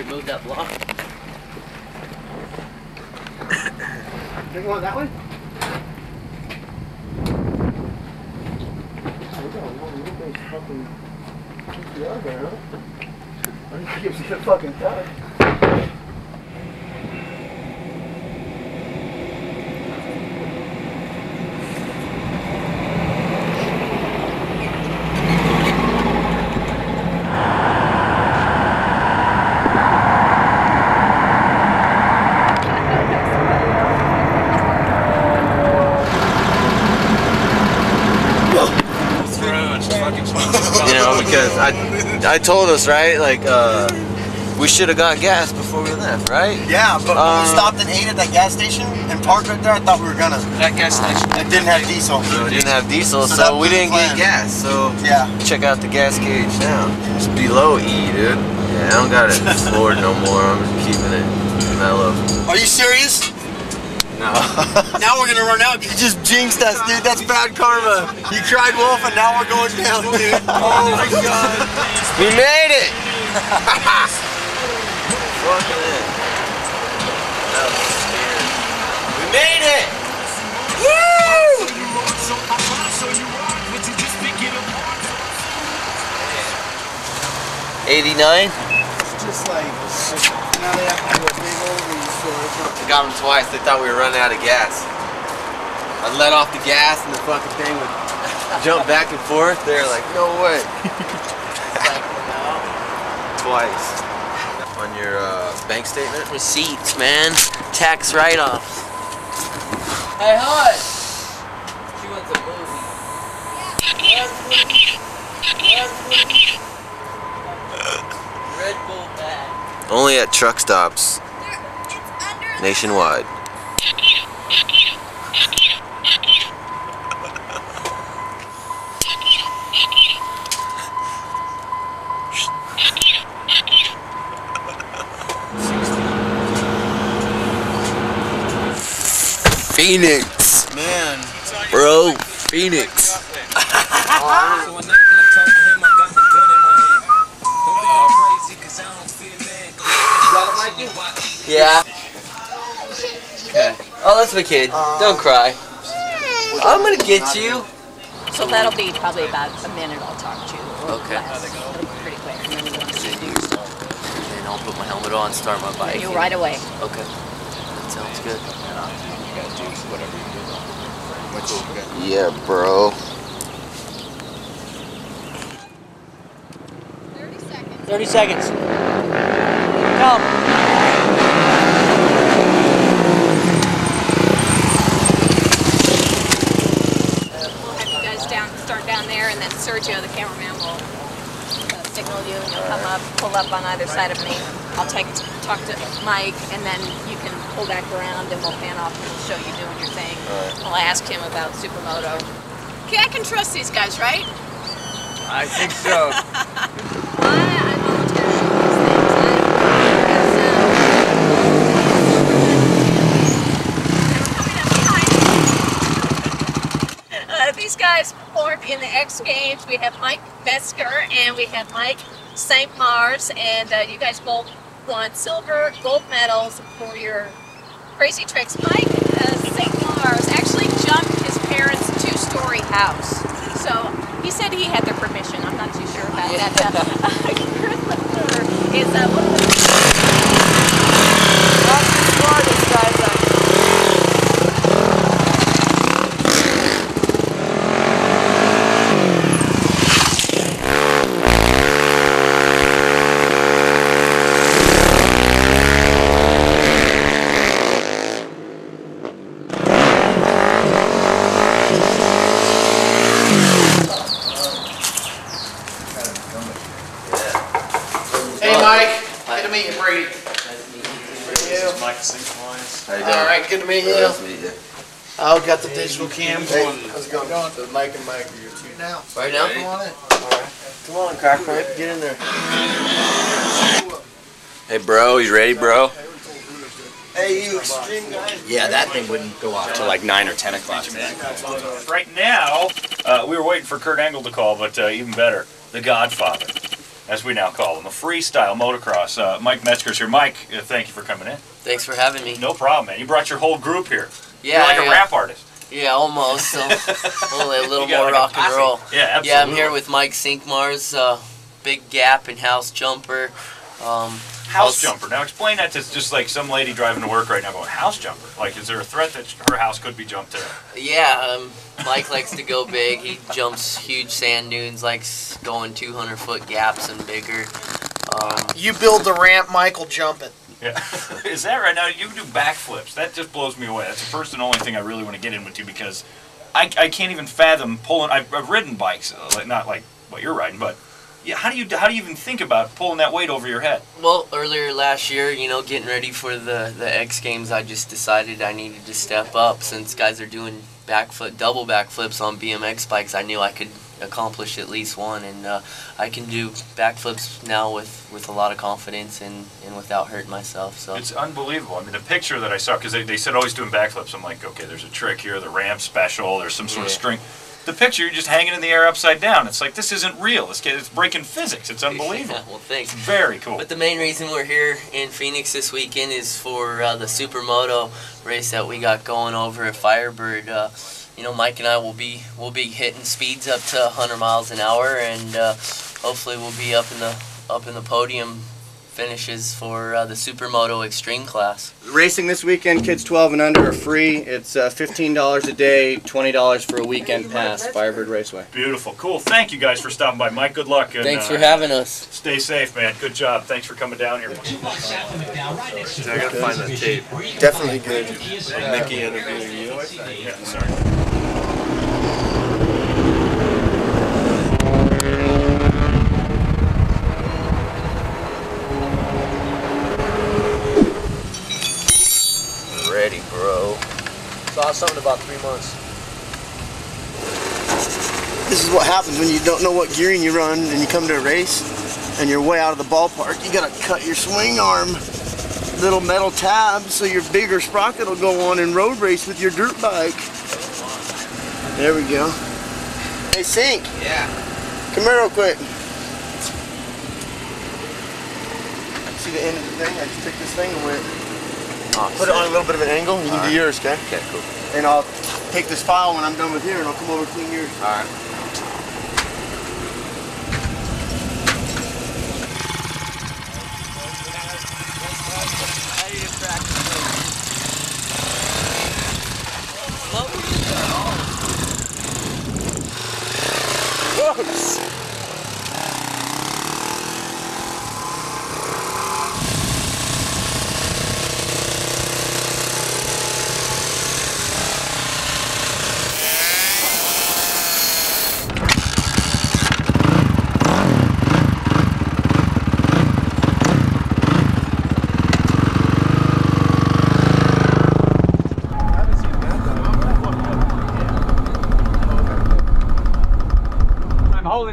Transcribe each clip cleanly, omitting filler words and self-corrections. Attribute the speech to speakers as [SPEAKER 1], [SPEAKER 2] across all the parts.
[SPEAKER 1] remove that block.
[SPEAKER 2] You want that way? I think gives you a fucking time.
[SPEAKER 3] You know, because I told us, right, like, we should have got gas before we left, right?
[SPEAKER 2] Yeah, but when we stopped and ate at that gas station and parked right there, I thought we were gonna.
[SPEAKER 1] That gas station.
[SPEAKER 2] It didn't have diesel.
[SPEAKER 3] So it didn't have diesel, so we didn't get gas. So
[SPEAKER 2] yeah,
[SPEAKER 3] check out the gas gauge now. It's below E, dude. Yeah, I don't got it floored no more. I'm just keeping it mellow.
[SPEAKER 2] Are you serious?
[SPEAKER 3] No.
[SPEAKER 2] Now we're gonna run out. You just jinxed us, dude. That's bad karma. You cried wolf, and now we're going down, dude. Oh my god.
[SPEAKER 3] We made it! Fucking it. That was scary. We made it! Woo! 89?
[SPEAKER 2] It's just like now they have to do a big overview store.
[SPEAKER 3] I got them twice. They thought we were running out of gas. I let off the gas and the fucking thing would jump back and forth. They're like, no way. Twice. On your bank statement?
[SPEAKER 1] Receipts, man. Tax write-offs. Hey, hush! She wants a movie. Red Bull bag.
[SPEAKER 3] Only at truck stops. Nationwide. Pheonix.
[SPEAKER 2] Man.
[SPEAKER 3] Bro, Pheonix. Yeah. Okay. Oh, that's my kid. Don't cry. I'm gonna get you.
[SPEAKER 4] So that'll be probably about a minute. I'll talk to you.
[SPEAKER 1] Okay.
[SPEAKER 4] It'll be pretty quick. And then we're going to do your stuff.
[SPEAKER 1] And I'll put my helmet on, start my bike.
[SPEAKER 4] You right away.
[SPEAKER 1] Okay. That sounds good. You gotta do whatever you do.
[SPEAKER 3] Yeah, bro.
[SPEAKER 1] 30 seconds. Come.
[SPEAKER 4] Start down there, and then Sergio, the cameraman, will signal you, and you'll come up, pull up on either side of me. I'll talk to Mike, and then you can pull back around, and we'll pan off, and we'll show you doing your thing.
[SPEAKER 3] Right.
[SPEAKER 4] I'll ask him about Supermoto. Okay, I can trust these guys, right?
[SPEAKER 1] I think so.
[SPEAKER 4] I volunteer to do these things. These guys performed in the X Games. We have Mike Metzger and we have Mike Cinqmars, and you guys both won silver, gold medals for your crazy tricks. Mike Cinqmars actually jumped his parents' two-story house. So he said he had their permission. I'm not too sure about that. Chris is one of the smartest guys I know.
[SPEAKER 2] Good to meet you, Brady.
[SPEAKER 5] Nice to meet you. Mike Cinqmars.
[SPEAKER 3] How you doing?
[SPEAKER 2] All right, good to meet you.
[SPEAKER 3] Nice to meet you.
[SPEAKER 2] Oh, got the digital cam. Hey, how's it going? So Mike and Mike are your two now.
[SPEAKER 3] Right now?
[SPEAKER 2] Come on in. All right. Come on, Cockfight. Get in there.
[SPEAKER 3] Hey, bro. You ready, bro?
[SPEAKER 2] Hey, you extreme guy.
[SPEAKER 5] Yeah, that thing wouldn't go off till like 9 or 10 o'clock today.
[SPEAKER 6] Right now, we were waiting for Kurt Angle to call, but even better, The Godfather. as we now call them, a freestyle motocross. Mike Metzger's here. Mike, thank you for coming in.
[SPEAKER 1] Thanks for having me.
[SPEAKER 6] No problem, man. You brought your whole group here.
[SPEAKER 1] Yeah,
[SPEAKER 6] You're like a rap artist.
[SPEAKER 1] Yeah, almost. So only a little more rock and roll.
[SPEAKER 6] Yeah, absolutely.
[SPEAKER 1] Yeah, I'm here with Mike Cinqmars, Big Gap and House Jumper.
[SPEAKER 6] House jumper. Now explain that to just like some lady driving to work right now going, house jumper? Like, is there a threat that her house could be jumped today?
[SPEAKER 1] Yeah, Mike likes to go big. He jumps huge sand dunes, likes going 200-foot gaps and bigger.
[SPEAKER 7] You build the ramp, Mike will jump it.
[SPEAKER 6] Yeah. Is that right? Now, you do backflips. That just blows me away. That's the first and only thing I really want to get in with you because I can't even fathom pulling. I've ridden bikes, not like what you're riding, but yeah, how do you even think about pulling that weight over your head?
[SPEAKER 1] Well, earlier last year, you know, getting ready for the X Games, I just decided I needed to step up. Since guys are doing double backflips on BMX bikes, I knew I could accomplish at least one, and I can do backflips now with a lot of confidence and without hurting myself. So
[SPEAKER 6] it's unbelievable. I mean, the picture that I saw, because they said always doing backflips, I'm like, okay, there's a trick here, the ramp special, there's some sort of string. The picture, you're just hanging in the air upside down. It's like, this isn't real. It's breaking physics. It's unbelievable.
[SPEAKER 1] Yeah, well, thanks.
[SPEAKER 6] It's very cool.
[SPEAKER 1] But the main reason we're here in Pheonix this weekend is for the Super Moto race that we got going over at Firebird. You know, Mike and I will be hitting speeds up to 100 miles an hour, and hopefully we'll be up in the podium finishes for the Supermoto Extreme class.
[SPEAKER 5] Racing this weekend, kids 12 and under are free. It's $15 a day, $20 for a weekend pass, Firebird Raceway.
[SPEAKER 6] Beautiful. Cool. Thank you guys for stopping by. Mike, good luck. And,
[SPEAKER 1] thanks for having us.
[SPEAKER 6] Stay safe, man. Good job. Thanks for coming down here.
[SPEAKER 3] I gotta find that tape.
[SPEAKER 2] Definitely good.
[SPEAKER 3] Mickey interviewing you.
[SPEAKER 6] Yeah, sorry.
[SPEAKER 3] Ready, bro.
[SPEAKER 7] Saw something about 3 months.
[SPEAKER 2] This is what happens when you don't know what gearing you run and you come to a race and you're way out of the ballpark. You gotta cut your swing arm little metal tabs so your bigger sprocket will go on and road race with your dirt bike. There we go. Hey, Cinq.
[SPEAKER 3] Yeah.
[SPEAKER 2] Come here real quick. See the end of the thing? I just took this thing and went. Put it on a little bit of an angle. You can do yours, okay?
[SPEAKER 3] Okay, cool.
[SPEAKER 2] And I'll take this file when I'm done with here and I'll come over and clean yours.
[SPEAKER 3] All right.
[SPEAKER 2] Whoops.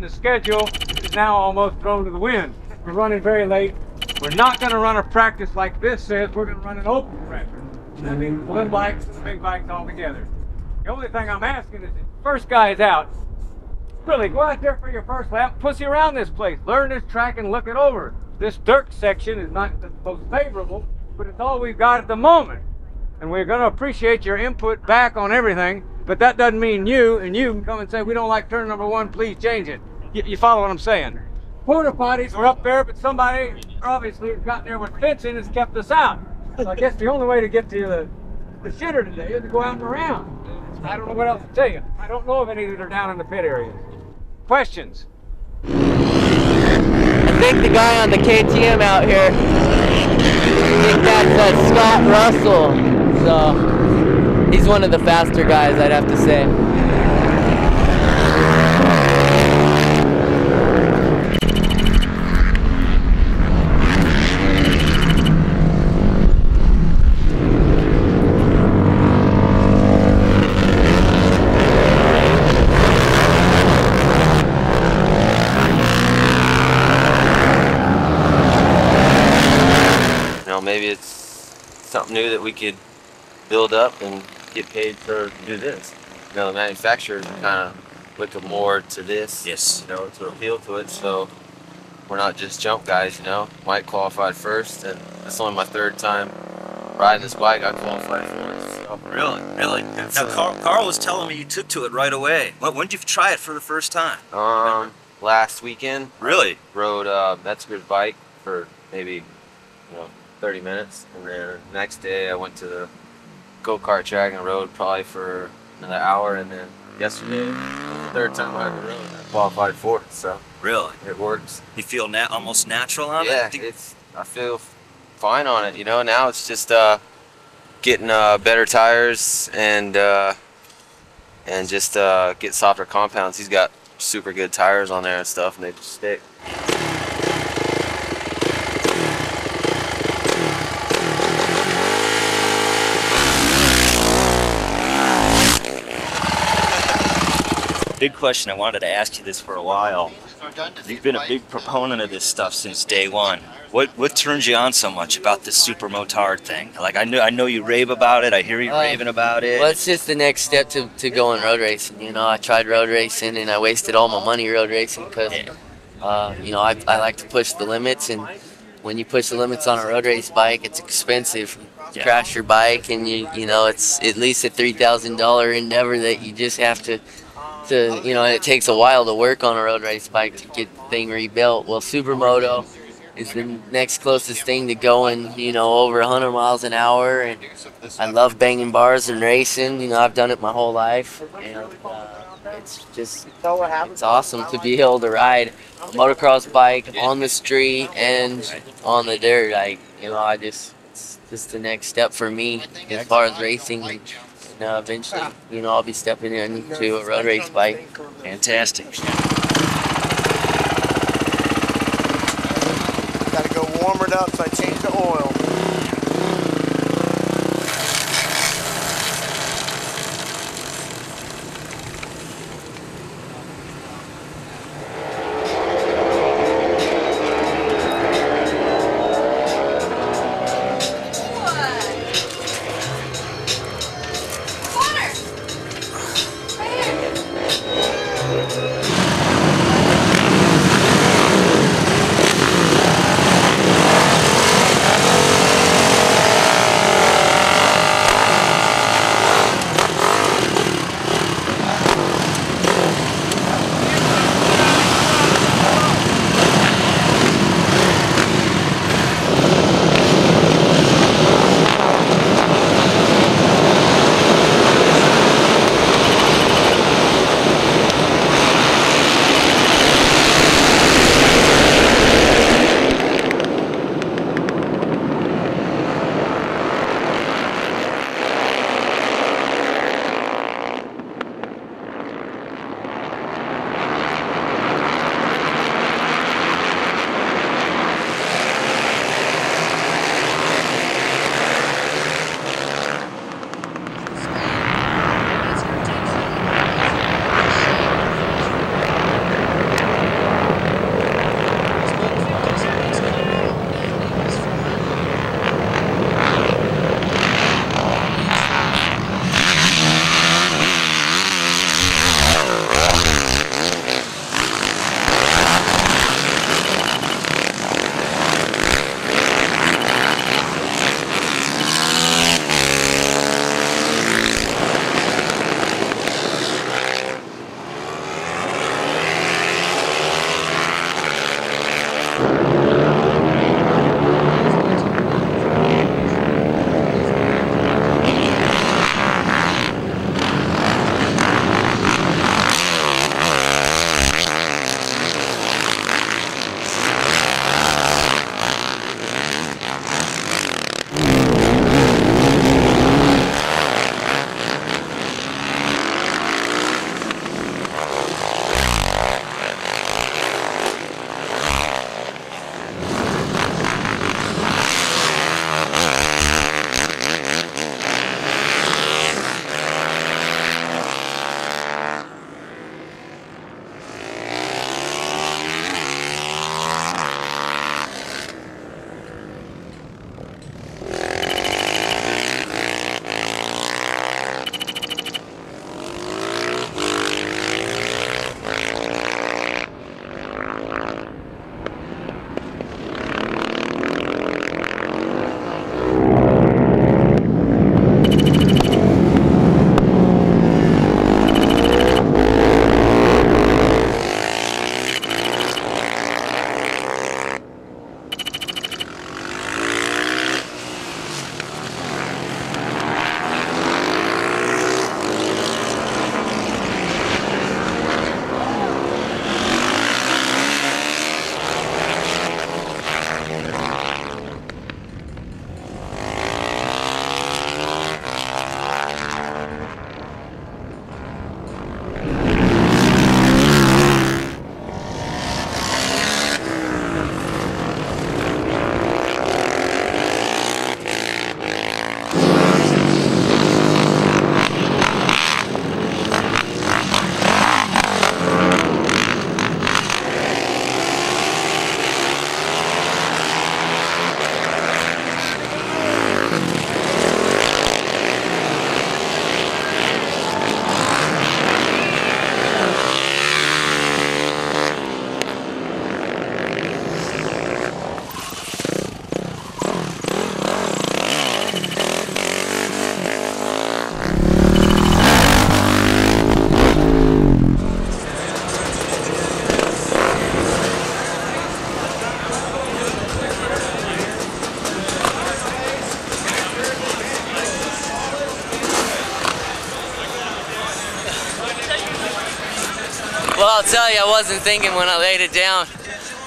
[SPEAKER 8] The schedule is now almost thrown to the wind. We're running very late. We're not going to run a practice like this says. We're going to run an open practice. That means little bikes and big bikes all together. The only thing I'm asking is, if the first guy is out, really go out there for your first lap, pussy around this place, learn this track and look it over. This dirt section is not the most favorable, but it's all we've got at the moment. And we're going to appreciate your input back on everything, but that doesn't mean you can come and say, we don't like turn number 1, please change it. You follow what I'm saying? Porta potties were up there, but somebody obviously has gotten there with fencing and has kept us out. So I guess the only way to get to the shitter today is to go out and around. I don't know what else to tell you. I don't know of any that are down in the pit areas. Questions?
[SPEAKER 1] I think the guy on the KTM out here, I think that's Scott Russell. So he's one of the faster guys, I'd have to say.
[SPEAKER 3] Maybe it's something new that we could build up and get paid to do this. You know, the manufacturers kind of looking more to this.
[SPEAKER 5] Yes.
[SPEAKER 3] You know, to appeal to it. So we're not just jump guys, you know. Mike qualified first, and it's only my 3rd time riding this bike. I qualified first. So.
[SPEAKER 9] Really? Now, Carl was telling me you took to it right away. When did you try it for the first time?
[SPEAKER 3] Last weekend.
[SPEAKER 9] Really?
[SPEAKER 3] Rode Metzger's bike for maybe 30 minutes, and then next day I went to the go-kart track and rode probably for another hour, and then yesterday, the 3rd time I ever rode, I qualified 4th. So
[SPEAKER 9] really,
[SPEAKER 3] it works.
[SPEAKER 9] You feel almost natural on
[SPEAKER 3] it?
[SPEAKER 9] Yeah,
[SPEAKER 3] I feel fine on it. You know, now it's just getting better tires and just get softer compounds. He's got super good tires on there and stuff, and they just stick.
[SPEAKER 9] Big question, I wanted to ask you this for a while. You've been a big proponent of this stuff since day one. What turns you on so much about this super motard thing? Like, I know you rave about it, I hear you raving about it.
[SPEAKER 1] Well, it's just the next step to going road racing. You know, I tried road racing and I wasted all my money road racing because, you know, I like to push the limits, and when you push the limits on a road race bike, it's expensive. You crash your bike, and you know, it's at least a $3,000 endeavor that you just have to you know, it takes a while to work on a road race bike to get the thing rebuilt. Well, Supermoto is the next closest thing to going, you know, over 100 miles an hour, and I love banging bars and racing. You know, I've done it my whole life, and it's just, it's awesome to be able to ride a motocross bike on the street and on the dirt. You know, it's just the next step for me as far as racing. And eventually, you know, I'll be stepping into a road race bike.
[SPEAKER 9] Fantastic.
[SPEAKER 2] Gotta go warm it up, so I changed the oil.
[SPEAKER 1] Well, I'll tell you, I wasn't thinking when I laid it down.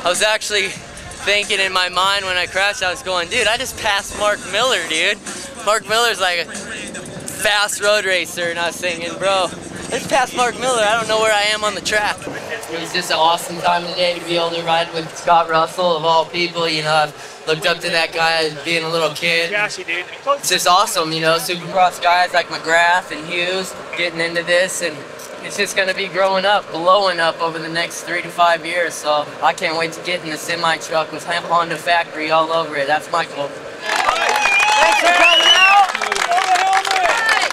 [SPEAKER 1] I was actually thinking in my mind when I crashed, I was going, dude, I just passed Mark Miller, dude. Mark Miller's like a fast road racer, and I was thinking, bro, I just passed Mark Miller. I don't know where I am on the track. It was just an awesome time of the day to be able to ride with Scott Russell, of all people. You know, I've looked up to that guy as being a little kid. It's just awesome, you know, Supercross guys like McGrath and Hughes getting into this, and it's just going to be growing up, blowing up over the next 3 to 5 years. So I can't wait to get in the semi truck with Honda Factory all over it. That's my goal. Thanks for coming out.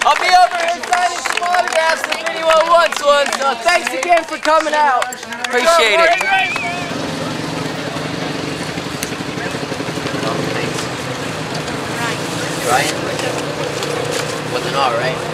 [SPEAKER 1] I'll be over here signing some autographs if anyone wants one. So thanks again for coming out. Appreciate it. Ryan? Wasn't all right.